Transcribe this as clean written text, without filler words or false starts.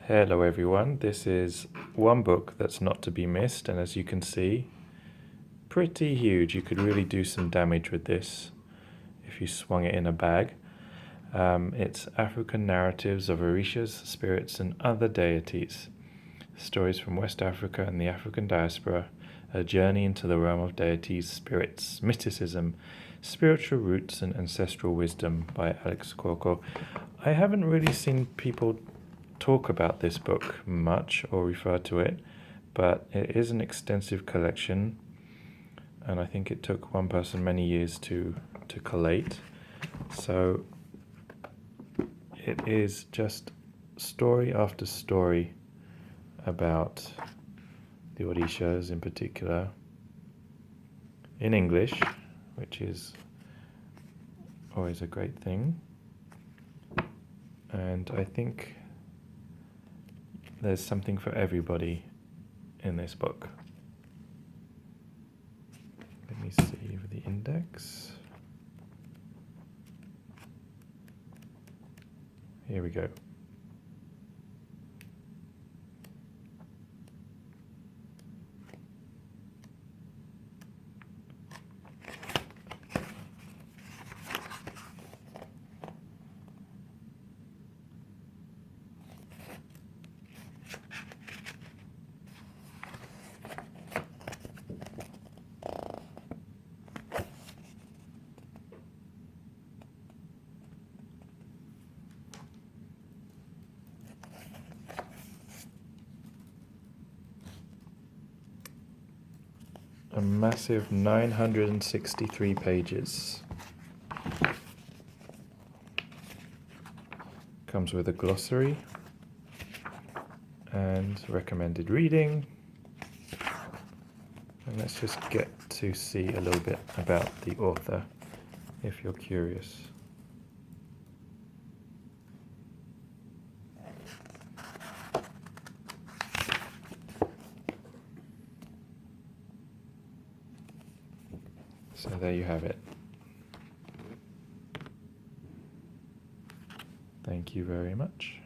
Hello everyone, this is one book that's not to be missed, and as you can see, pretty huge. You could really do some damage with this if you swung it in a bag. It's African Narratives of Orishas, Spirits and Other Deities. Stories from West Africa and the African Diaspora, a journey into the realm of deities, spirits, mysticism, spiritual roots and ancestral wisdom by Alex Cuoco. I haven't really seen people talk about this book much or refer to it, but it is an extensive collection, and I think it took one person many years to collate. So it is just story after story about the Orishas in particular, in English, which is always a great thing. And I think there's something for everybody in this book. Let me see the index. Here we go. A massive 963 pages. Comes with a glossary and recommended reading. And let's just get to see a little bit about the author, if you're curious. So there you have it. Thank you very much.